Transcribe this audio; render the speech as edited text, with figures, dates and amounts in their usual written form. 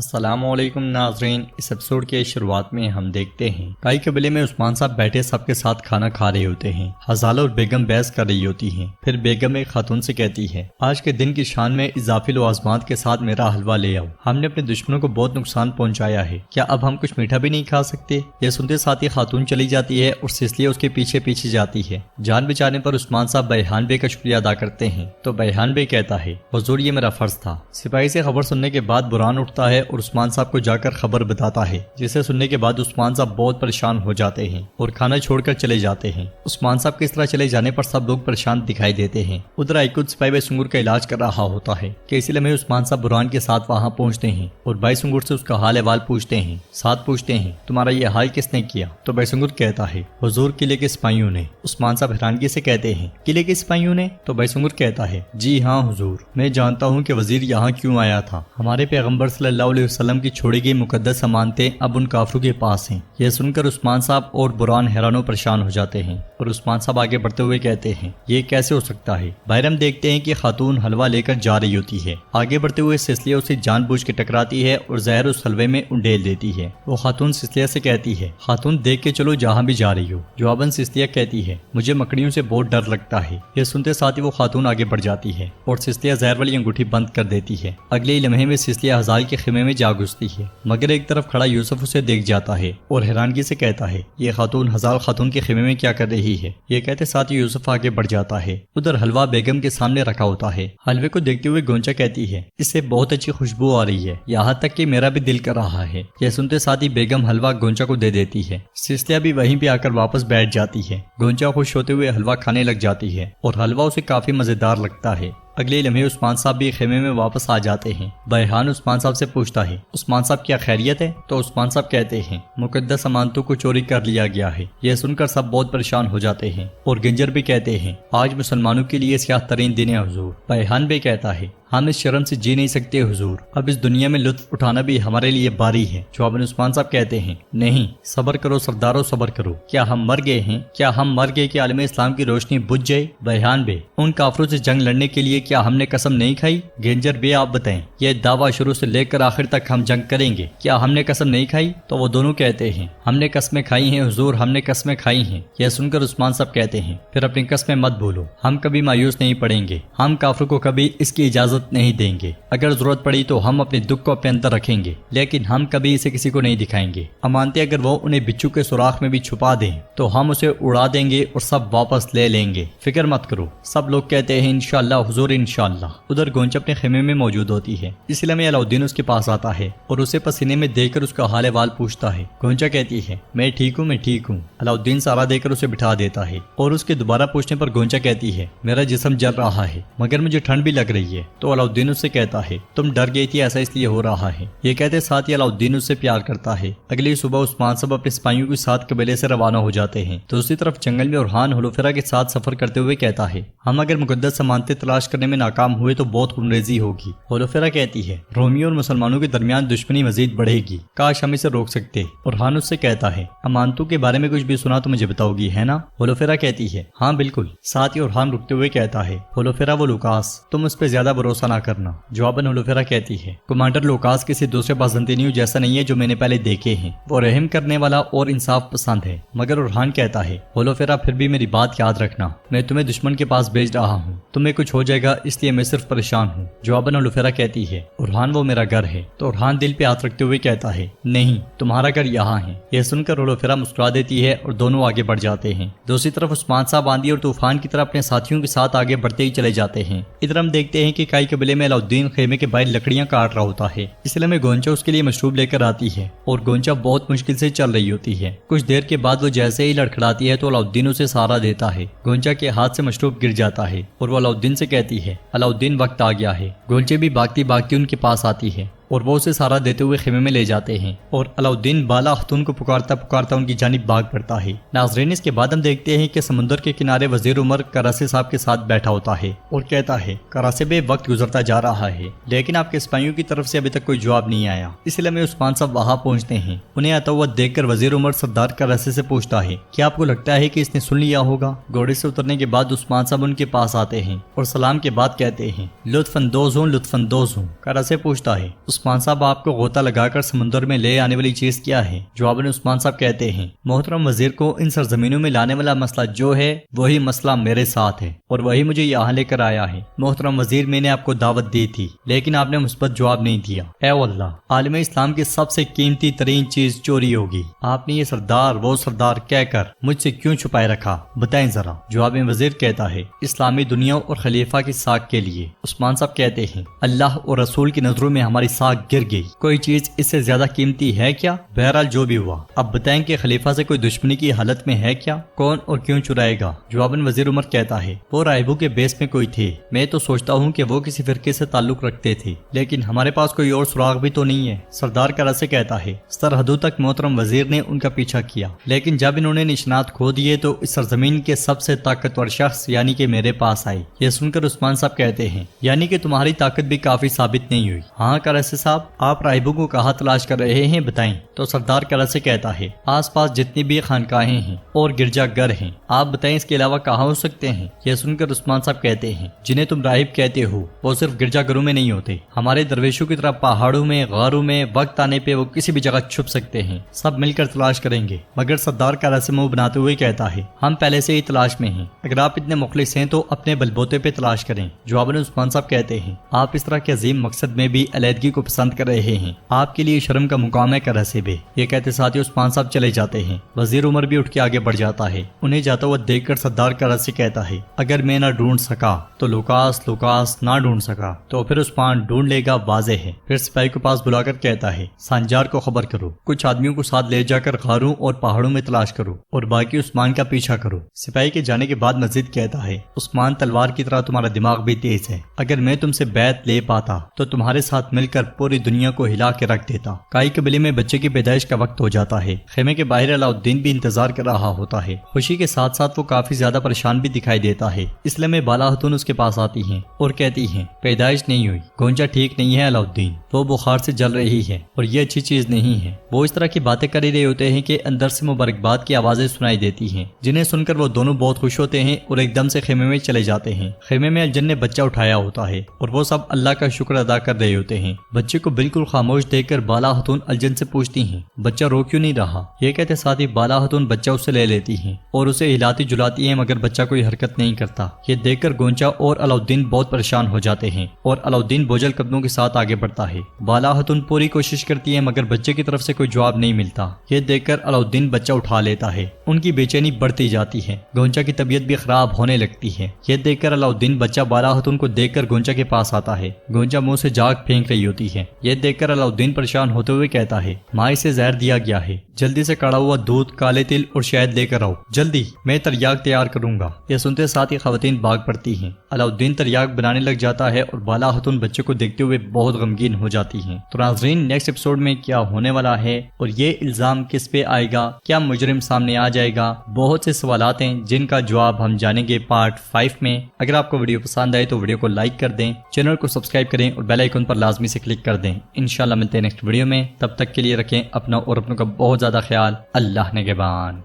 السلام علیکم ناظرین، اس ایپیسوڈ کے شروعات میں ہم دیکھتے ہیں کائی قبیلے میں عثمان صاحب بیٹھے سب کے ساتھ کھانا کھا رہے ہوتے ہیں۔ حضالہ اور بیگم بحث کر رہی ہوتی ہیں۔ پھر بیگم ایک خاتون سے کہتی ہے، آج کے دن کی شان میں اضافی لوازمات کے ساتھ میرا حلوہ لے آؤ، ہم نے اپنے دشمنوں کو بہت نقصان پہنچایا ہے، کیا اب ہم کچھ میٹھا بھی نہیں کھا سکتے؟ یہ سنتے ساتھ ہی خاتون چلی جاتی ہے اور سسلیہ اس کے پیچھے پیچھے جاتی ہے۔ جان بچانے پر عثمان صاحب بیحان بے کا شکریہ ادا کرتے ہیں تو بیحان بے کہتا ہے، حضور یہ میرا فرض تھا۔ سپاہی سے خبر سننے کے بعد برہان اٹھتا ہے اور عثمان صاحب کو جا کر خبر بتاتا ہے، جسے سننے کے بعد عثمان صاحب بہت پریشان ہو جاتے ہیں اور کھانا چھوڑ کر چلے جاتے ہیں۔ عثمان صاحب کے اس طرح چلے جانے پر سب لوگ پریشان دکھائی دیتے ہیں۔ ادھر آئیکود سپاہی بھائی سنگر کا علاج کر رہا ہوتا ہے کہ اسی لمحے عثمان صاحب برہان کے ساتھ وہاں پہنچتے ہیں اور بھائی سنگر سے اس کا حال احوال پوچھتے ہیں۔ ساتھ پوچھتے ہیں، تمہارا یہ حال کس نے کیا؟ تو بھائی سنگر کہتا ہے، حضور قلعے کے سپاہیوں نے۔ عثمان صاحب حیرانگی سے کہتے ہیں، قلعے کے سپاہیوں نے؟ تو بھائی سنگر کہتا ہے، جی ہاں حضور، میں جانتا ہوں کہ وزیر یہاں کیوں آیا تھا۔ ہمارے پیغمبر صلی اللہ علیہ وسلم کی چھوڑی گئی مقدس امانتیں اب ان کافروں کے پاس ہیں۔ یہ سن کر عثمان صاحب اور برہان حیران و پریشان ہو جاتے ہیں اور عثمان صاحب آگے بڑھتے ہوئے کہتے ہیں، یہ کیسے ہو سکتا ہے؟ باہر ہم دیکھتے ہیں کہ خاتون حلوہ لے کر جا رہی ہوتی ہے۔ آگے بڑھتے ہوئے سسلیہ اسے جان بوجھ کے ٹکراتی ہے اور زہر اس حلوے میں انڈیل دیتی ہے۔ وہ خاتون سسلیہ سے کہتی ہے، خاتون دیکھ کے چلو جہاں بھی جا رہی ہو۔ جواباً سسلیہ کہتی ہے، مجھے مکڑیوں سے بہت ڈر لگتا ہے۔ یہ سنتے ساتھ ہی وہ خاتون آگے بڑھ جاتی ہے اور سسلیہ زہر والی انگوٹھی بند کر دیتی ہے۔ اگلے ہی لمحے میں سسلیہ ہزال کے خیمے میں جا گھستی ہے، مگر ایک طرف کھڑا یوسف اسے دیکھ جاتا ہے اور حیرانگی سے کہتا ہے، یہ خاتون ہزال خاتون کے خیمے میں کیا کر رہی ہے؟ یہ کہتے ساتھ ہی یوسف آگے بڑھ جاتا ہے۔ ادھر حلوہ بیگم کے سامنے رکھا ہوتا ہے۔ حلوے کو دیکھتے ہوئے گونچا کہتی ہے، اس سے بہت اچھی خوشبو آ رہی ہے، یہاں تک کہ میرا بھی دل کر رہا ہے۔ یہ سنتے ساتھ ہی بیگم حلوہ گونچا کو دے دیتی ہے۔ سسلیہ بھی وہیں پہ آ کر واپس بیٹھ جاتی ہے۔ گونچا خوش ہوتے ہوئے حلوہ کھانے لگ جاتی ہے اور حلوہ اسے کافی مزیدار لگتا ہے۔ اگلے لمحے عثمان صاحب بھی خیمے میں واپس آ جاتے ہیں۔ بیحان عثمان صاحب سے پوچھتا ہے، عثمان صاحب کیا خیریت ہے؟ تو عثمان صاحب کہتے ہیں، مقدس امانتوں کو چوری کر لیا گیا ہے۔ یہ سن کر سب بہت پریشان ہو جاتے ہیں اور گنجر بھی کہتے ہیں، آج مسلمانوں کے لیے سیاہ ترین دن ہے حضور۔ بیحان بھی کہتا ہے، ہم اس شرم سے جی نہیں سکتے حضور، اب اس دنیا میں لطف اٹھانا بھی ہمارے لیے باری ہے۔ جواباً عثمان صاحب کہتے ہیں، نہیں، صبر کرو سردارو صبر کرو، کیا ہم مر گئے ہیں؟ کیا ہم مر گئے کہ عالم اسلام کی روشنی بجھ جائے؟ بیحان بے، ان کافروں سے جنگ لڑنے کے لیے کیا ہم نے قسم نہیں کھائی؟ گنجر بے آپ بتائیں، یہ دعویٰ شروع سے لے کر آخر تک ہم جنگ کریں گے، کیا ہم نے قسم نہیں کھائی؟ تو وہ دونوں کہتے ہیں، ہم نے قسمیں کھائی ہیں حضور، ہم نے قسمیں کھائی ہیں۔ یہ سن کر عثمان صاحب کہتے ہیں، پھر اپنی قسمیں مت بھولو، ہم کبھی مایوس نہیں پڑیں گے، ہم کافروں کو کبھی اس کی اجازت نہیں دیں گے۔ اگر ضرورت پڑی تو ہم اپنے دکھ کو اپنے اندر رکھیں گے، لیکن ہم کبھی اسے کسی کو نہیں دکھائیں گے۔ امانتیں اگر وہ انہیں بچھو کے سوراخ میں بھی چھپا دیں تو ہم اسے اڑا دیں گے اور سب واپس لے لیں گے، فکر مت کرو۔ سب لوگ کہتے ہیں، انشاءاللہ حضور انشاءاللہ۔ ادھر گونچا اپنے خیمے میں موجود ہوتی ہے۔ اس لیے علاؤدین اس کے پاس آتا ہے اور اسے پسینے میں دیکھ کر اس کا حال احوال پوچھتا ہے۔ گونچا کہتی ہے، میں ٹھیک ہوں، میں ٹھیک ہوں۔ علاؤدین سارا دے کر اسے بٹھا دیتا ہے اور اس کے دوبارہ پوچھنے پر گونچا کہتی ہے، میرا جسم جل رہا ہے مگر مجھے ٹھنڈ بھی لگ رہی ہے۔ تو علاؤدین اس سے کہتا ہے، تم ڈر گئی تھی، ایسا اس لیے ہو رہا ہے۔ یہ کہتے ساتھ ہی علاؤدین اس سے پیار کرتا ہے۔ اگلی صبح عثمان صاحب اپنے سپاہیوں کے ساتھ قبیلے سے روانہ ہو جاتے ہیں۔ دوسری طرف جنگل میں اورحان حلوفرا کے ساتھ سفر کرتے ہوئے کہتا ہے، ہم اگر مقدس امانتیں تلاش کرنے میں ناکام ہوئے تو بہت خونریزی ہوگی۔ حلوفرا کہتی ہے، رومیوں اور مسلمانوں کے درمیان دشمنی مزید بڑھے گی، کاش ہم اسے روک سکتے۔ اورحان اس سے کہتا ہے، امانتوں کے بارے میں کچھ بھی سنا تو مجھے بتاؤ گی، ہے نا؟ حلوفرا کہتی ہے، ہاں بالکل۔ ساتھ ہی اورحان رکتے ہوئے کہتا ہے، حلوفرا وہ لوکاس، تم اس پہ زیادہ بھروسہ نہ کرنا۔ جواباً حلوفرا کہتی ہے، کمانڈر لوکاس کسی دوسرے بازنطینیوں جیسا نہیں ہے جو میں نے پہلے دیکھے ہیں، وہ رحم کرنے والا اور انصاف پسند ہے۔ مگر اورحان کہتا ہے، حلوفرا پھر بھی میری بات یاد رکھنا، میں تمہیں دشمن کے پاس بھیج رہا ہوں، تمہیں کچھ ہو جائے گا اس لیے میں صرف پریشان ہوں۔ جواباً حلوفرا کہتی ہے، اورحان وہ میرا گھر ہے۔ تو اورحان دل پہ ہاتھ رکھتے ہوئے کہتا ہے، نہیں، تمہارا گھر یہاں ہے۔ یہ سن کر حلوفرا مسکرا دیتی ہے اور دونوں آگے بڑھ جاتے ہیں۔ دوسری طرف عثمان صاحب آندھی اور طوفان کی طرح اپنے ساتھیوں کے ساتھ آگے بڑھتے ہی چلے جاتے ہیں۔ ادھر ہم دیکھتے ہیں کہ کائی قبیلے میں علاؤدین خیمے کے باہر لکڑیاں کاٹ رہا ہوتا ہے۔ اس لیے میں گونچا اس کے لیے مشروب لے کر آتی ہے اور گونچا بہت مشکل سے چل رہی ہوتی ہے۔ کچھ دیر کے بعد وہ جیسے ہی لڑکھڑاتی ہے تو علاؤدین اسے سہارا دیتا ہے۔ گونچا کے ہاتھ سے مشروب گر جاتا ہے اور وہ علاؤدین سے کہتی ہے، علاؤدین وقت آ گیا ہے۔ گونچے بھی بھاگتی بھاگتی ان کے پاس آتی ہے اور وہ اسے سہارا دیتے ہوئے خیمے میں لے جاتے ہیں اور علاؤدین بالا خاتون کو پکارتا پکارتا ان کی جانب بھاگ پڑتا ہے۔ ناظرین، اس کے بعد ہم دیکھتے ہیں کہ سمندر کے کنارے وزیر عمر کراسے صاحب کے ساتھ بیٹھا ہوتا ہے اور کہتا ہے، کراسے بے، وقت گزرتا جا رہا ہے لیکن آپ کے سپاہیوں کی طرف سے ابھی تک کوئی جواب نہیں آیا۔ اس لیے میں عثمان صاحب وہاں پہنچتے ہیں۔ انہیں آتا ہوا دیکھ کر وزیر عمر سردار کراسے سے پوچھتا ہے، کیا آپ کو لگتا ہے کہ اس نے سن لیا ہوگا؟ گھوڑے سے اترنے کے بعد عثمان صاحب ان کے پاس آتے ہیں اور سلام کے بعد کہتے ہیں، لطف اندوز ہوں، لطف اندوز ہوں۔ کراسے پوچھتا ہے، عثمان صاحب آپ کو غوطہ لگا کر سمندر میں لے آنے والی چیز کیا ہے؟ جواباً عثمان صاحب کہتے ہیں محترم وزیر کو ان سرزمینوں میں لانے والا مسئلہ جو ہے وہی مسئلہ میرے ساتھ ہے اور وہی مجھے یہاں لے کر آیا ہے۔ محترم وزیر میں نے آپ کو دعوت دی تھی لیکن آپ نے مثبت جواب نہیں دیا۔ اے اللہ، عالم اسلام کی سب سے قیمتی ترین چیز چوری ہوگی، آپ نے یہ سردار وہ سردار کہہ کر مجھ سے کیوں چھپائے رکھا؟ بتائیں ذرا۔ جواب میں وزیر کہتا ہے اسلامی دنیا اور خلیفہ کی ساکھ کے لیے۔ عثمان صاحب کہتے ہیں اللہ اور رسول کی نظروں میں ہماری ساکھ گر گئی، کوئی چیز اس سے زیادہ قیمتی ہے کیا؟ بہرحال جو بھی ہوا، اب بتائیں کہ خلیفہ سے کوئی دشمنی کی حالت میں ہے کیا؟ کون اور کیوں چرائے گا؟ جواباً وزیر عمر کہتا ہے وہ راہبوں کے بیس میں کوئی تھے، میں تو سوچتا ہوں کہ وہ کسی فرقے سے تعلق رکھتے تھے لیکن ہمارے پاس کوئی اور سراغ بھی تو نہیں ہے۔ سردار کرا سے کہتا ہے سرحدوں تک محترم وزیر نے ان کا پیچھا کیا لیکن جب انہوں نے نشانات کھو دیے تو اس سرزمین کے سب سے طاقتور شخص یعنی کہ میرے پاس آئے۔ یہ سن کر عثمان صاحب کہتے ہیں یعنی کہ تمہاری طاقت بھی کافی ثابت نہیں ہوئی؟ ہاں کرسی صاحب، آپ راہبوں کو کہاں تلاش کر رہے ہیں بتائیں؟ تو سردار کرسی کہتا ہے آس پاس جتنی بھی خانقاہیں ہیں اور گرجا گھر ہیں، آپ بتائیں اس کے علاوہ کہاں ہو سکتے ہیں؟ یہ سن کر عثمان صاحب کہتے ہیں جنہیں تم راہب کہتے ہو وہ صرف گرجا گھروں میں نہیں ہوتے، ہمارے درویشوں کی طرح پہاڑوں میں، غاروں میں، وقت آنے پہ وہ کسی بھی جگہ چھپ سکتے ہیں، سب مل کر تلاش کریں گے۔ مگر سردار کرسی منہ بناتے ہوئے کہتا ہے ہم پہلے سے ہی تلاش میں ہیں، اگر آپ اتنے مخلص ہیں تو اپنے بلبوتے پہ تلاش کریں۔ جواباً عثمان صاحب کہتے ہیں آپ اس طرح کے عظیم مقصد میں بھی علیحدگی کو پسند کر رہے ہیں، آپ کے لیے شرم کا مقام ہے کرسی بے۔ یہ کہتے ساتھ ہی عثمان صاحب چلے جاتے ہیں۔ وزیر عمر بھی اٹھ کے آگے بڑھ جاتا ہے، انہیں جاتا ہوا دیکھ کر سردار کرسی کہتا ہے اگر میں نہ ڈھونڈ سکا تو لوکاس نہ ڈھونڈ سکا تو پھر عثمان ڈھونڈ لے گا، واضح ہے۔ پھر سپاہی کو پاس بلا کر کہتا ہے سانجار کو خبر کرو، کچھ آدمیوں کو ساتھ لے جا کر غاروں اور پہاڑوں میں تلاش کرو اور باقی عثمان کا پیچھا کرو۔ سپاہی کے جانے کے بعد مزید کہتا ہے عثمان تلوار کی طرح تمہارا دماغ بھی تیز ہے، اگر میں تم سے بیعت لے پاتا تو تمہارے ساتھ مل کر پوری دنیا کو ہلا کے رکھ دیتا۔ کائی قبیلے میں بچے کی پیدائش کا وقت ہو جاتا ہے، خیمے کے باہر علاؤالدین بھی انتظار کر رہا ہوتا ہے، خوشی کے ساتھ ساتھ وہ کافی زیادہ پریشان بھی دکھائی دیتا ہے۔ اس لیے میں بالا خاتون اس کے پاس آتی ہیں اور کہتی ہیں پیدائش نہیں ہوئی، گونجا ٹھیک نہیں ہے علاؤالدین، وہ بخار سے جل رہی ہے اور یہ اچھی چیز نہیں ہے۔ وہ اس طرح کی باتیں کر ہی رہے ہوتے ہیں کہ اندر سے مبارکباد کی آوازیں سنائی دیتی ہیں جنہیں سن کر وہ دونوں بہت خوش ہوتے ہیں اور ایک دم سے خیمے میں چلے جاتے ہیں۔ خیمے میں الجن نے بچہ اٹھایا ہوتا ہے اور وہ سب اللہ کا شکر ادا کر رہے ہوتے ہیں۔ بچے کو بالکل خاموش دیکھ کر بالا خاتون الجن سے پوچھتی ہیں بچہ رو کیوں نہیں رہا؟ یہ کہتے ساتھ ہی بالا خاتون بچہ اس سے لے لیتی ہیں اور اسے ہلاتی جلاتی ہیں مگر بچہ کوئی حرکت نہیں کرتا۔ یہ دیکھ کر گونچا اور علاؤالدین بہت پریشان ہو جاتے ہیں اور علاؤالدین بوجھل قدموں کے ساتھ آگے بڑھتا ہے۔ بالا خاتون پوری کوشش کرتی ہے مگر بچے کی طرف سے کوئی جواب نہیں ملتا۔ یہ دیکھ کر علاؤالدین بچہ اٹھا لیتا ہے، ان کی بے چینی بڑھتی جاتی ہے، گونچا کی طبیعت بھی خراب ہونے لگتی ہے۔ یہ دیکھ کر علاؤالدین بچہ بالا خاتون کو دیکھ کر گونچا کے پاس آتا ہے، گونچا منہ سے جاگ پھینک رہی ہوتی ہے۔ یہ دیکھ کر علاؤالدین پریشان ہوتے ہوئے کہتا ہے ماں اسے زہر دیا گیا ہے، جلدی سے کڑا ہوا دودھ، کالے تل اور شہد لے کر آؤ، جلدی، میں تریاق تیار کروں گا۔ یہ سنتے ساتھ ہی خواتین بھاگ پڑتی ہیں۔ علاؤالدین تریاق بنانے لگ جاتا ہے اور بالا خاتون بچے کو دیکھتے ہوئے بہت غمگین ہو جاتی ہیں۔ تو ناظرین نیکسٹ ایپیسوڈ میں کیا ہونے والا ہے اور یہ الزام کس پہ آئے گا، کیا مجرم سامنے آ جائے گا، بہت سے سوالات ہیں جن کا جواب ہم جانیں گے پارٹ 5 میں۔ اگر آپ کو ویڈیو پسند آئے تو ویڈیو کو لائک کر دیں، چینل کو سبسکرائب کریں اور بیل آئیکن پر لازمی سے کلک کر دیں۔ انشاءاللہ ملتے ہیں نیکسٹ ویڈیو میں، تب تک کے لیے رکھیں اپنا اور اپنوں کا بہت زیادہ خیال۔ اللہ نگہبان۔